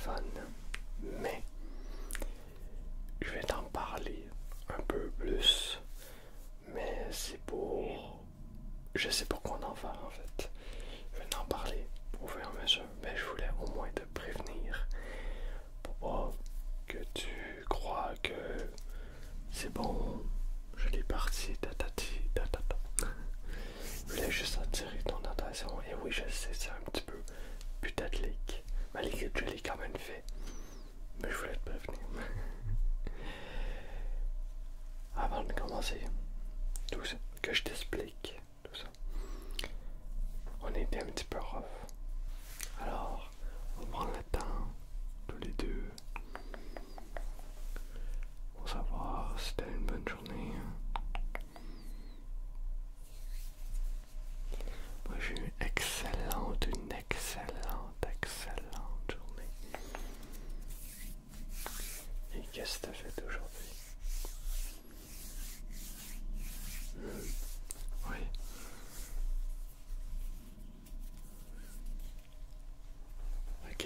OnlyFans, mais je vais t'en parler un peu plus, mais c'est pour... Je sais pourquoi on en parle en fait. Je vais t'en parler au fur et à mesure, mais je voulais au moins te prévenir pour pas que tu crois que c'est bon, je l'ai parti, tatati, tatata. Je voulais juste attirer ton attention, et oui, je sais, c'est un petit peu putaclic, malgré que je l'ai quand même fait, mais je voulais te prévenir. Avant de commencer tout ça, que je t'explique tout ça, on était un petit peu rough. Alors, on prend le temps, tous les deux, pour savoir si c'était une bonne journée. Moi, j'ai eu une excellente journée. Et qu'est-ce que t'as fait aujourd'hui? Oui. Ok,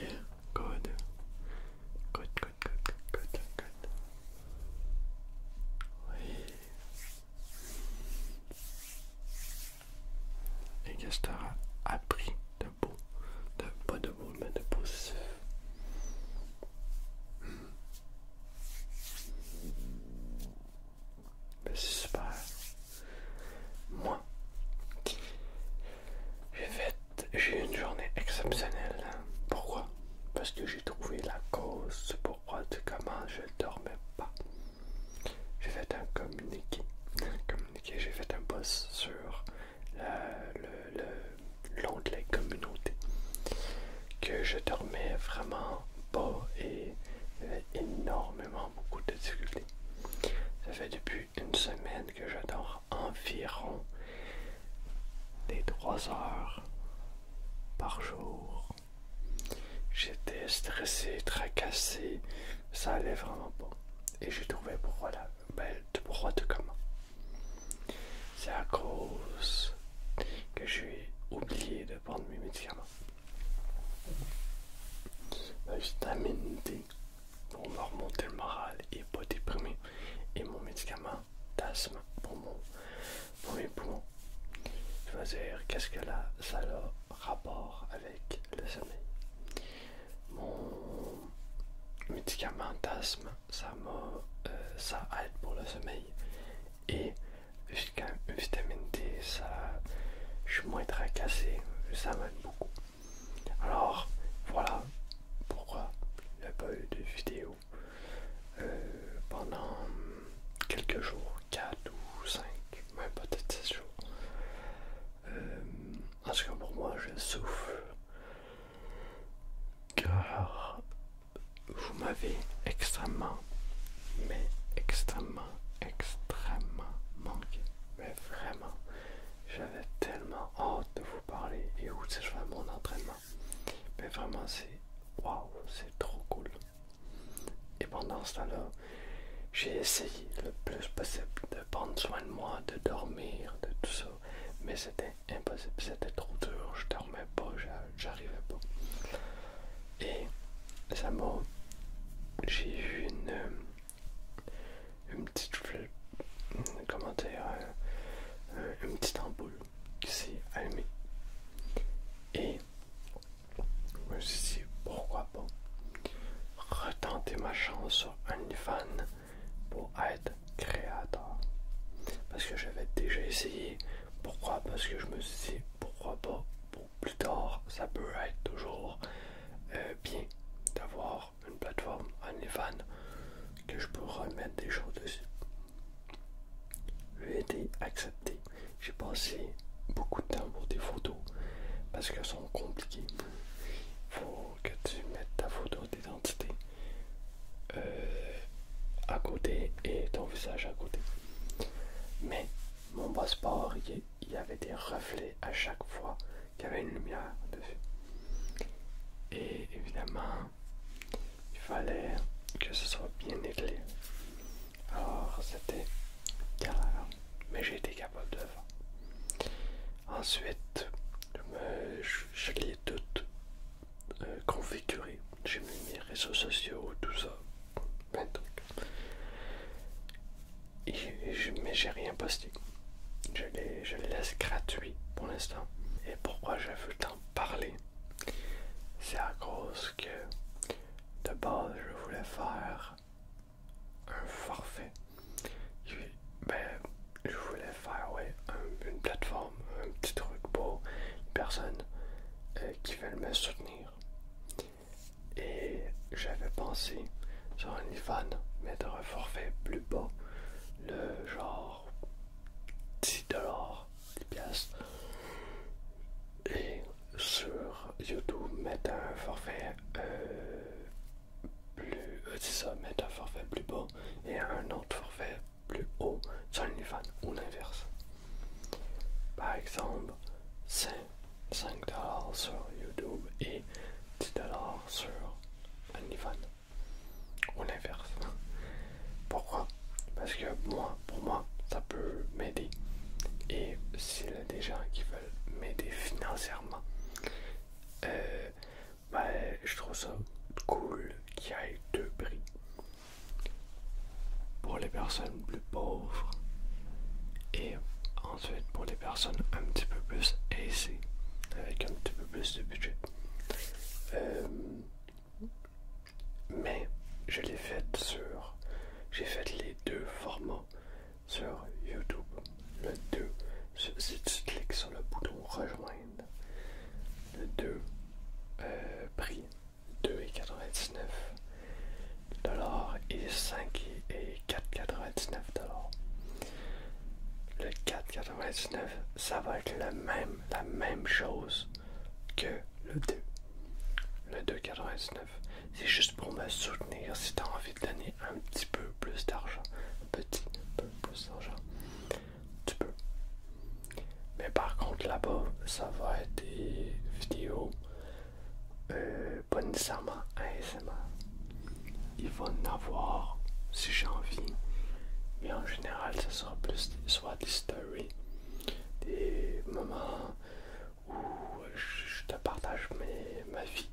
good. Good. Oui. Et qu'est-ce que t'as appris de beau? Pas de beau, mais de positif. Mais c'est super. Moi, j'ai eu une journée exceptionnelle. Pourquoi? Parce que j'ai trouvé la cause du pourquoi de comment je ne dormais pas. J'ai fait un communiqué. J'ai fait un post sur l'onglet communauté que je dormais vraiment pas et j'avais énormément beaucoup de difficultés. Ça fait depuis une semaine que je dors environ des 3 heures par jour. J'étais stressé, tracassé, ça allait vraiment pas. Et j'ai trouvé pourquoi de comment. C'est à cause que j'ai oublié de prendre mes médicaments. Ma vitamine D pour me remonter le moral et pas déprimer. Et mon médicament d'asthme pour mes poumons. Je veux dire, qu'est-ce que là, ça a rapport avec le sommeil? Mon médicament d'asthme, ça aide pour le sommeil. Et vitamine D, je suis moins tracassé, ça m'aide beaucoup. Alors, voilà pourquoi il n'y a pas eu de vidéo pendant quelques jours, 4 ou 5, même peut-être 6 jours. En tout cas, pour moi, je souffre car vous m'avez extrêmement manqué. Mais vraiment, j'avais tellement hâte de vous parler et aussi je fais mon entraînement. Mais vraiment, c'est trop cool. Et pendant ce temps-là, j'ai essayé le plus possible de prendre soin de moi, de dormir, de tout ça. Mais c'était impossible, c'était trop dur, je dormais pas, j'arrivais pas. Et ça m'a... J'ai eu une petite flip, comment dire, une petite ampoule qui s'est allumée. Et je me suis dit, pourquoi pas retenter ma chance sur OnlyFans pour être créateur. Parce que j'avais déjà essayé. Pourquoi? Parce que je me suis dit, pourquoi pas pour plus tard, ça peut être toujours bien d'avoir une plateforme OnlyFans que je peux remettre des choses dessus. J'ai été accepté. J'ai passé beaucoup de temps pour des photos parce qu'elles sont compliquées. Faut que tu mettes ta photo d'identité à côté et ton visage à côté. Mais mon passeport, il y avait des reflets à chaque fois qu'il y avait une lumière dessus. Et évidemment, il fallait que ce soit bien éclairé. Alors c'était galère, mais j'ai été capable de le faire. Ensuite, je l'ai tout configuré. J'ai mis mes réseaux sociaux, tout ça, plein de trucs. Mais j'ai rien posté. Je les laisse gratuits pour l'instant. Et pourquoi je veux t'en parler? C'est à cause que de base je voulais faire un forfait. Ben, je voulais faire une plateforme, un petit truc pour les personnes qui veulent me soutenir. Et j'avais pensé sur un OnlyFans mettre un forfait plus bas, le genre 10$, 10$. Et sur YouTube mettre un forfait mettre un forfait plus bas et un autre forfait plus haut sur OnlyFans ou l'inverse. Par exemple, 5$ sur YouTube et 10$ sur OnlyFans ou l'inverse. Pourquoi? Parce que pour moi, ça peut m'aider. Et s'il y a des gens qui veulent m'aider financièrement, je trouve ça cool qu'il y ait deux prix. Pour les personnes plus pauvres et ensuite pour les personnes un petit peu plus aisées, avec un petit peu plus de budget. Mais je l'ai fait j'ai fait les deux formats sur YouTube. Le 2, si tu cliques sur le bouton rejoindre, le 2 prix 2,99$ et 5 et 4,99$. Le 4,99$, ça va être la même chose que le 2. Le 2,99$, c'est juste pour me soutenir. Si tu as envie de donner un petit peu plus d'argent, un petit peu plus d'argent, tu peux. Mais par contre là-bas, ça va être des vidéos pas nécessairement ASMR. Il va en avoir si j'ai envie, mais en général, ça sera plus soit des stories, des moments où je te partage ma vie,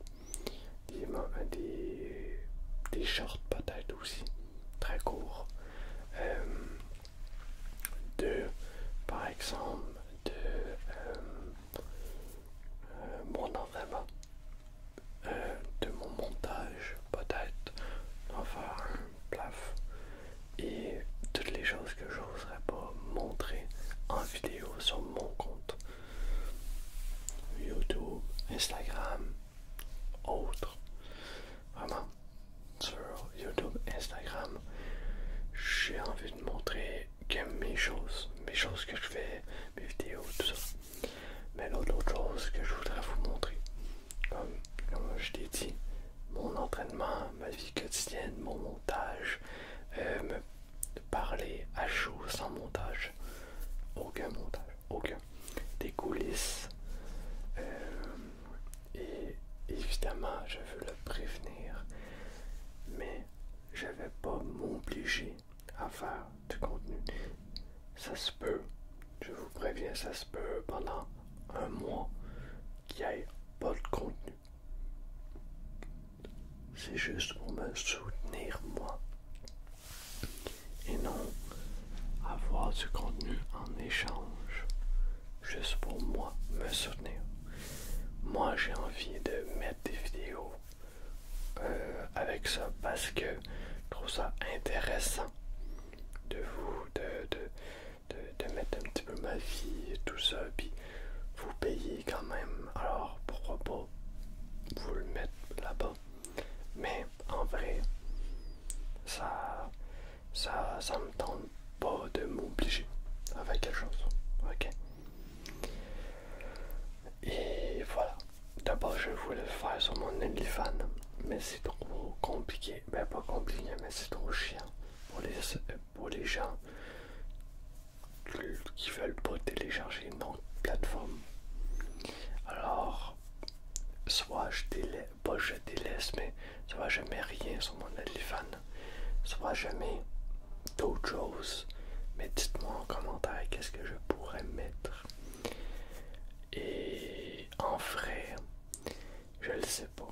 des shorts peut-être aussi, très courts, par exemple, mon entraînement, de mon montage, peut-être, d'en faire un plaf, et toutes les choses que j'oserais pas montrer en vidéo sur mon compte YouTube, Instagram, autres. Vraiment, sur YouTube, Instagram, j'ai envie de montrer que mes choses que je fais, mes vidéos, tout ça. Mais l'autre chose que je voudrais vous montrer, comme je t'ai dit, mon entraînement, ma vie quotidienne, mon montage, me parler à chaud sans montage, aucun montage, aucun, des coulisses, et évidemment je veux le prévenir, mais je vais pas m'obliger à faire du contenu. Ça se peut, je vous préviens, ça se peut pendant un mois qu'il n'y ait pas de contenu. C'est juste pour me soutenir moi et non avoir du contenu en échange, juste pour moi me soutenir. Moi j'ai envie de mettre des vidéos avec ça parce que je trouve ça intéressant de mettre un petit peu ma vie et tout ça, puis vous payez quand même, alors pourquoi pas vous le mettre là-bas. Mais en vrai, ça me tente pas de m'obliger avec quelque chose, ok? Et voilà, d'abord je voulais le faire sur mon OnlyFans, mais c'est trop compliqué, ben pas compliqué, mais c'est trop chiant pour les gens qui veulent pas télécharger une autre plateforme. Alors, soit je délaisse, mais soit je mets rien sur mon OnlyFans, soit je mets d'autres choses. Mais dites-moi en commentaire qu'est-ce que je pourrais mettre. Et en vrai, je le sais pas.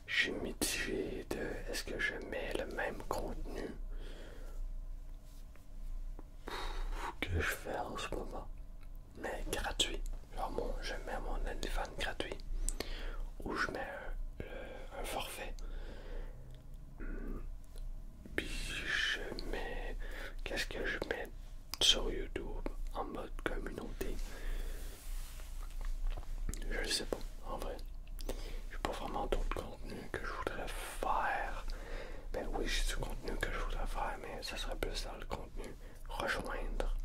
J'ai mis je sais pas, en vrai. J'ai pas vraiment d'autres contenus que je voudrais faire. Ben oui, j'ai du contenu que je voudrais faire, mais ça serait plus dans le contenu rejoindre.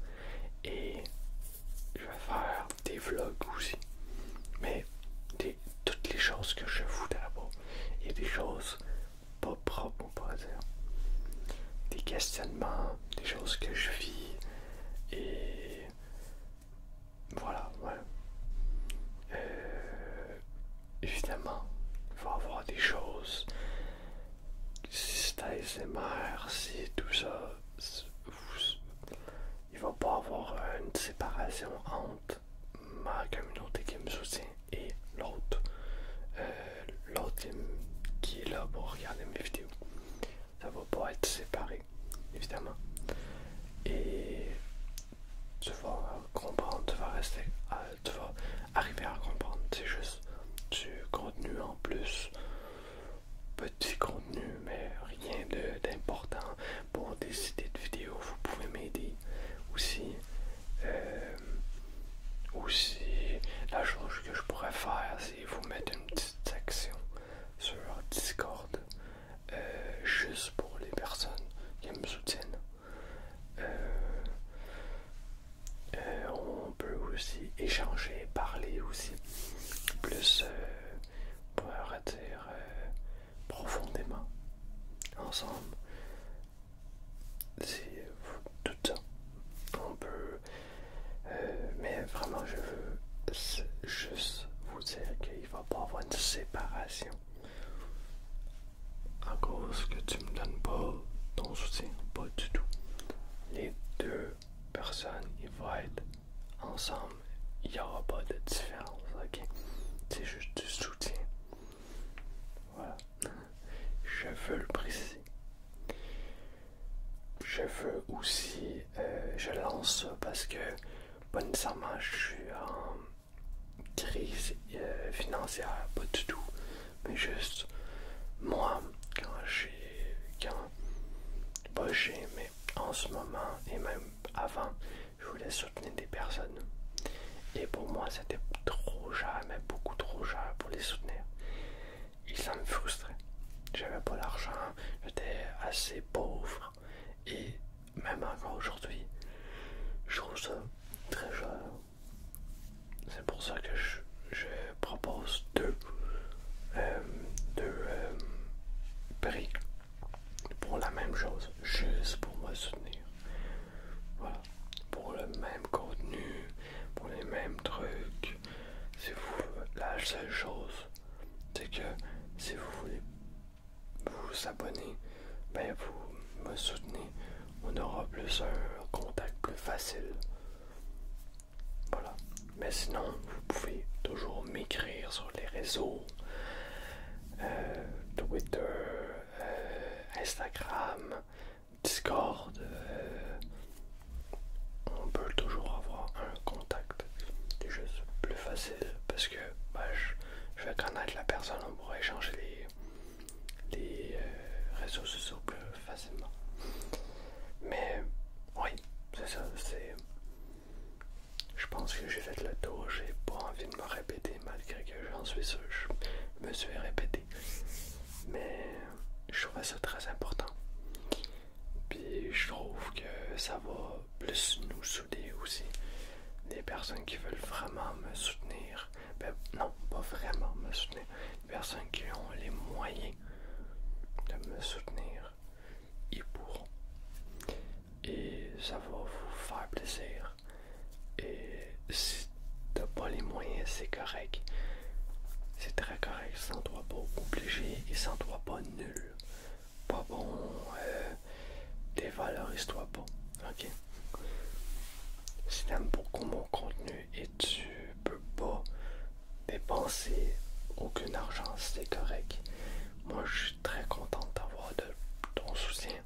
Et je vais faire des vlogs aussi. Mais toutes les choses que je voudrais pas. Et des choses pas propres, on pourrait dire. Des questionnements, des choses que je vis. Et voilà, ouais. Évidemment, il va y avoir des choses. Si c'est ASMR, si tout ça, il va pas avoir une séparation entre ma communauté qui me soutient et l'autre. L'autre qui est là pour regarder mes vidéos. Ça va pas être séparé, évidemment. Et tu vas comprendre, tu vas rester, tu vas arriver à comprendre. C'est juste du contenu en plus, petit contenu, mais rien d'important. Pour des idées de vidéos, vous pouvez m'aider aussi. Aussi, la chose que je pourrais faire, c'est vous mettre une petite section sur Discord, juste pour les personnes qui me soutiennent. On peut aussi échanger, parler aussi, plus, on pourrait dire, profondément, ensemble. C'est tout ça. On peut, mais vraiment, je veux juste vous dire qu'il ne va pas avoir une séparation à cause que tu me donnes pas ton soutien, pas du tout. Les deux personnes, ils vont être ensemble, il n'y aura pas de différence, ok? C'est juste du soutien. Voilà. Je veux le préciser. Je veux aussi, je lance ça parce que pas nécessairement je suis en crise financière, pas du tout, mais juste moi, mais en ce moment et même avant, je voulais soutenir des personnes. Et pour moi, c'était trop cher, mais beaucoup trop cher pour les soutenir. Et ça me frustrait. J'avais pas l'argent, j'étais assez pauvre. Et même encore aujourd'hui, je trouve ça très cher. C'est pour ça que je propose deux prix pour la même chose, juste pour me soutenir. Voilà. Pour le même contenu, pour les mêmes trucs. Si vous, la seule chose, c'est que si vous voulez vous abonner, ben vous me soutenez, on aura plus un contact plus facile. Voilà. Mais sinon, vous pouvez toujours m'écrire sur les réseaux, Twitter, Instagram, Discord. On peut toujours avoir un contact. C'est juste plus facile parce que ben, je vais connaître la personne, on pourra échanger les réseaux sociaux plus facilement. Mais oui, c'est ça, je pense que j'ai fait le tour, j'ai pas envie de me répéter malgré que j'en suis sûr, je me suis répété. Mais je trouvais ça très important. Puis je trouve que ça va plus nous souder aussi. Des personnes qui veulent vraiment me soutenir, ben non, pas vraiment me soutenir, des personnes qui ont les moyens de me soutenir, ils pourront. Et ça va vous faire plaisir. Et si t'as pas les moyens, c'est correct. C'est très correct, ça ne doit pas obliger et ça ne doit pas nul. Pas bon, dévalorise-toi pas, ok? Si t'aimes beaucoup mon contenu et tu peux pas dépenser aucun argent, c'est correct. Moi, je suis très content d'avoir ton soutien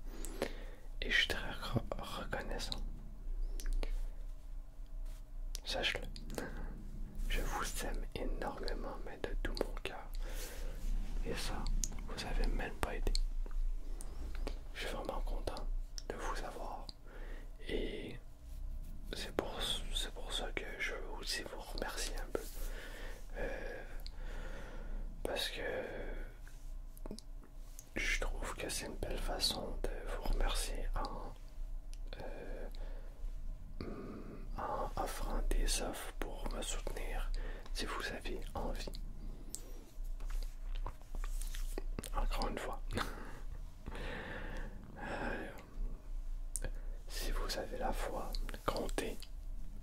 et je suis très reconnaissant. Sache-le. Je vous aime énormément, mais de tout mon cœur. Et ça, vous avez même pas été. Je suis vraiment content de vous avoir. Et c'est pour ça que je veux aussi vous remercier un peu. c'est une belle façon de vous remercier en offrant des offres pour me soutenir si vous avez envie. Encore une fois, si vous avez la foi, comptez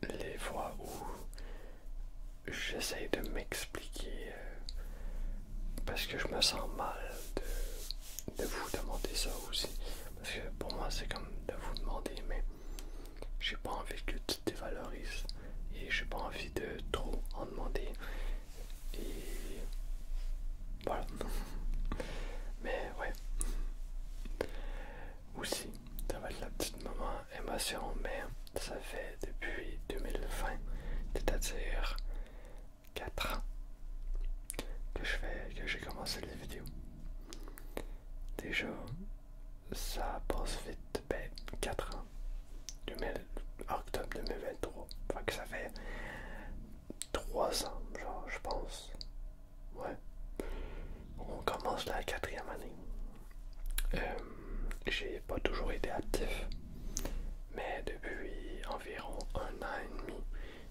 les fois où j'essaye de m'expliquer parce que je me sens mal de vous demander ça aussi. Parce que pour moi, c'est comme de vous demander, mais j'ai pas envie que tu te dévalorises et j'ai pas envie de trop en demander. Et voilà. Mais ouais. Aussi, ça va être la petite moment émotion, mais ça fait depuis 2020, c'est-à-dire 4 ans que j'ai commencé les vidéos. Déjà, ça passe vite. Ben, 4 ans. Octobre 2023. Fait que ça fait 3 ans, genre, je pense. Ouais. On commence la 4e année. J'ai pas toujours été actif, mais depuis environ 1 an et demi,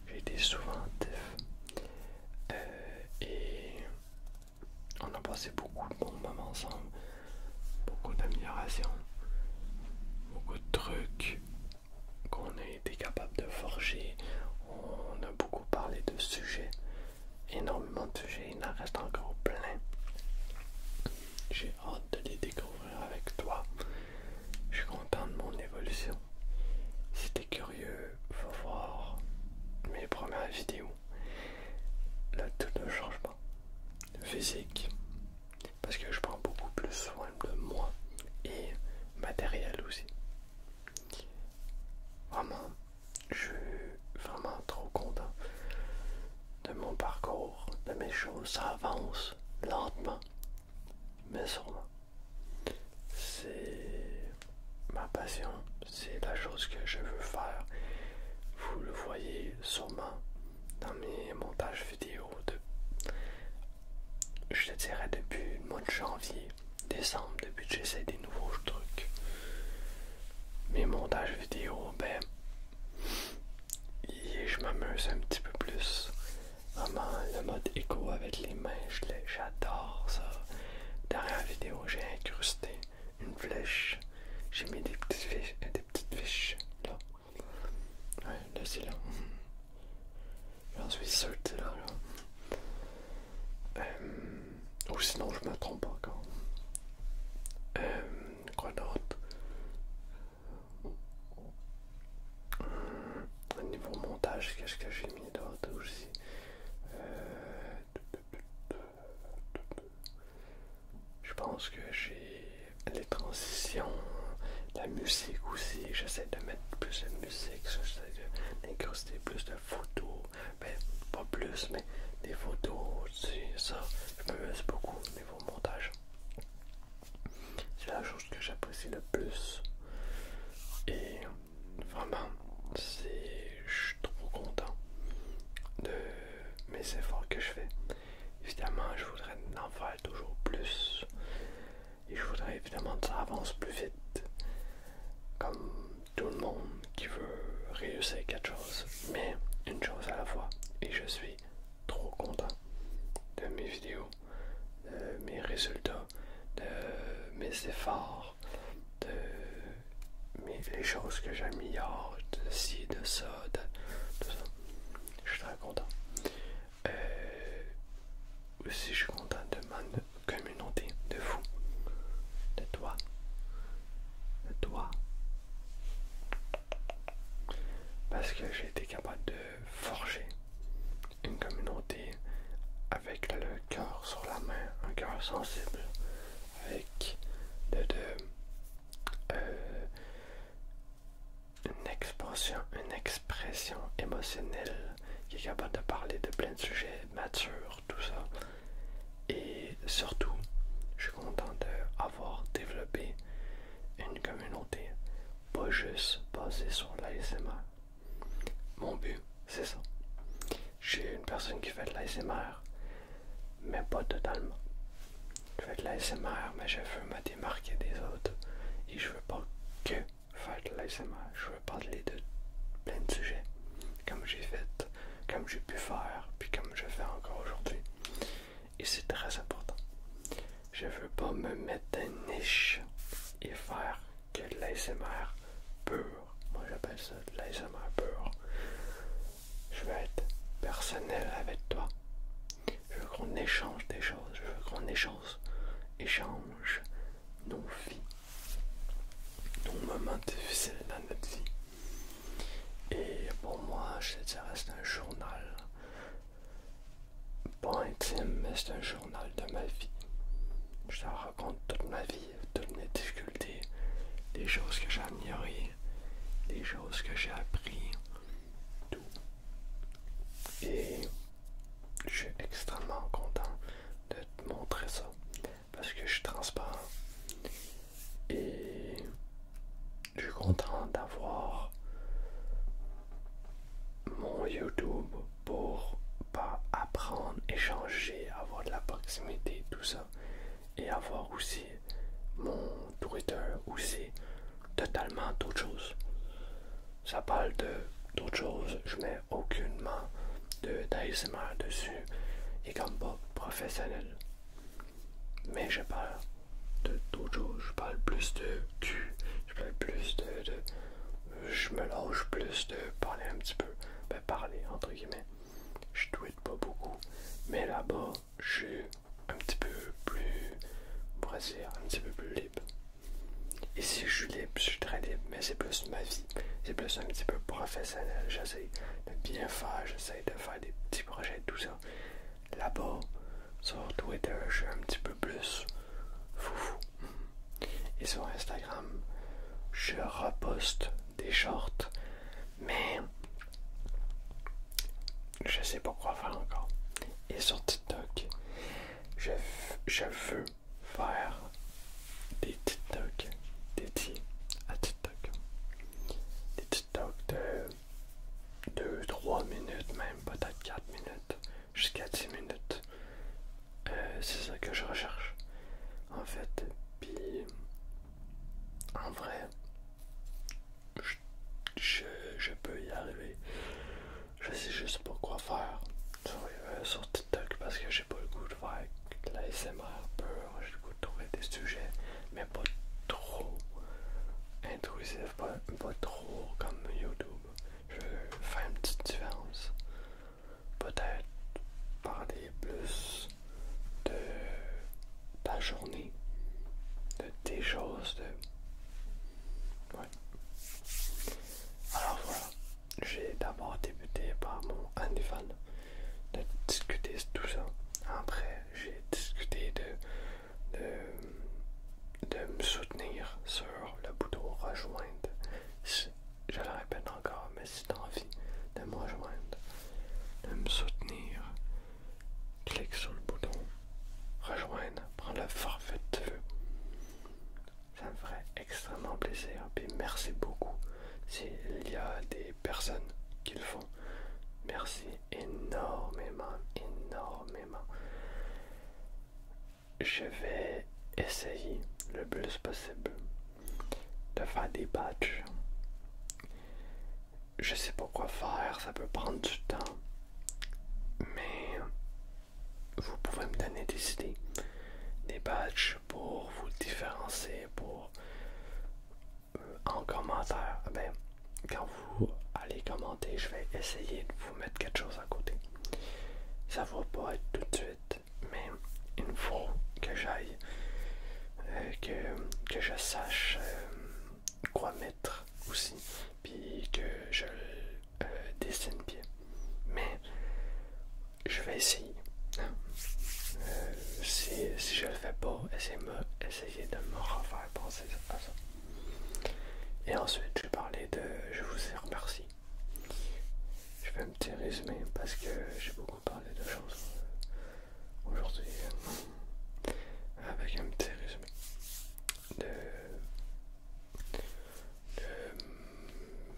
j'ai été souvent actif. Et on a passé beaucoup de bons moments ensemble, beaucoup d'améliorations, beaucoup de trucs qu'on a été capable de forger. On a beaucoup parlé de sujets, énormément de sujets, il en reste encore plein. J'ai hâte de les découvrir avec toi. Je suis content de mon évolution. Si t'es curieux, va voir mes premières vidéos. Là, tout le changement physique, parce que je prends beaucoup plus soin de moi et matériel aussi. Vraiment, je suis vraiment trop content de mon parcours, de mes choses. Ça avance lentement, mais sûrement. C'est ma passion, c'est la chose que je veux faire. Vous le voyez sûrement dans mes montages vidéo je te dirais depuis le mois de janvier, décembre, depuis que j'essaie des nouveaux trucs. Mes montages vidéo, ben, je m'amuse un petit peu plus. Vraiment, le mode écho avec les mains, j'adore ça. Derrière la vidéo, j'ai incrusté une flèche. J'ai mis des petites fiches là. Ouais, là c'est là. J'en suis sûr que c'est là. Ou sinon je me trompe encore. Quoi d'autre? Au niveau montage, qu'est-ce que j'ai mis d'autre aussi? Je pense que j'ai les transitions, la musique aussi. J'essaie de mettre plus de musique, j'essaie d'incruster plus de photos. Ben, pas plus, mais des photos, c'est ça. Je me laisse beaucoup au niveau montage. C'est la chose que j'apprécie le plus. Et vraiment, je suis trop content de mes efforts que je fais. Évidemment, je voudrais en faire toujours plus. Et je voudrais évidemment que ça avance plus vite. Comme tout le monde qui veut réussir quelque chose. Mais une chose à la fois. Et je suis trop content de mes vidéos, de mes résultats, de mes efforts, de les choses que j'améliore, de ci, de ça, de tout ça. Je suis très content. Aussi, je suis content de ma communauté, de vous, de toi, parce que j'ai été capable de forger une communauté avec le cœur sur la main, un cœur sensible, avec une expression émotionnelle qui est capable de parler de plein de sujets matures, tout ça. Et surtout, je suis content d'avoir développé une communauté pas juste basée sur l'ASMR. Mon but, c'est ça. J'ai une personne qui fait de l'ASMR, mais pas totalement. je fais de l'ASMR, mais je veux me démarquer des autres. Et je veux pas que faire de l'ASMR. Je veux parler de plein de sujets. Comme j'ai fait, comme j'ai pu faire, puis comme je fais encore aujourd'hui. Et c'est très important. Je veux pas me mettre dans une niche et faire que de l'ASMR pur. Moi j'appelle ça de l'ASMR pur. Je veux être personnel avec toi. Je veux qu'on échange des choses. Je veux qu'on échange nos vies, nos moments difficiles dans notre vie. Et pour moi, je te dirais, c'est un journal. Pas intime, mais c'est un journal de ma vie. Je te raconte toute ma vie, toutes mes difficultés, les choses que j'ai améliorées, les choses que j'ai appris, tout. Et je suis extrêmement content de te montrer ça parce que je suis transparent et je suis content d'avoir mon YouTube pour apprendre, échanger, avoir de la proximité, tout ça, et avoir aussi mon Twitter où c'est totalement d'autres choses. Ça parle d'autres choses, je mets aucunement d'ASMR dessus et comme pas professionnel. Mais je parle d'autres choses, je parle plus de cul, je parle plus je me lâche plus de parler un petit peu, parler entre guillemets. Je tweete pas beaucoup, mais là-bas, je suis un petit peu plus, on pourrait dire, un petit peu plus libre. Ici, je suis libre, je suis très libre, mais c'est plus ma vie, c'est plus un petit peu professionnel. J'essaie de bien faire, j'essaie de faire des petits projets, tout ça. Là-bas, sur Twitter, je suis un petit peu plus foufou. Et sur Instagram, je reposte des shorts, mais je sais pas quoi faire encore. Et sur TikTok, je veux faire des TikTok dédiés à TikTok. Des TikTok de 2-3 minutes, même peut-être 4 minutes, jusqu'à 10 minutes. C'est ça que je recherche, en fait. Puis, en vrai, je peux y arriver. Je sais juste pas quoi faire sur TikTok parce que j'ai pas le goût de faire de la SMR pur. J'ai le goût de trouver des sujets, mais pas trop intrusifs, pas trop comme YouTube. Je veux faire une petite différence. Peut-être parler plus de ta journée, de tes choses, ouais. Alors voilà, j'ai d'abord débuté par mon OnlyFans, de discuter de tout ça. Après, j'ai discuté de me soutenir sur le bouton rejoindre. Je le répète encore, mais si tu as envie de me rejoindre, de me soutenir, clique sur le bouton rejoindre, prends le forfait que tu veux. Ça me ferait extrêmement plaisir. Puis merci beaucoup s'il y a des personnes qui le font. Merci énormément, énormément. Je vais essayer le plus possible de faire des badges. Je sais pas quoi faire, ça peut prendre du temps, mais vous pouvez me donner des idées, des badges pour vous différencier, pour en commentaire. Ben, quand vous allez commenter, je vais essayer de vous mettre quelque chose à côté. Ça va pas être tout de suite, mais il faut que j'aille, que je sache quoi mettre aussi, puis que je dessine bien. Mais je vais essayer. Si je le fais pas, essayez de me refaire penser à ça. Et ensuite, je vais parler de je vous ai remercié. Je fais un petit résumé parce que j'ai beaucoup parlé de choses aujourd'hui. Avec un petit résumé de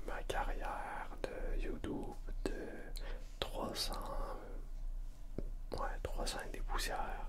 ma carrière de YouTube, de 300 et des poussières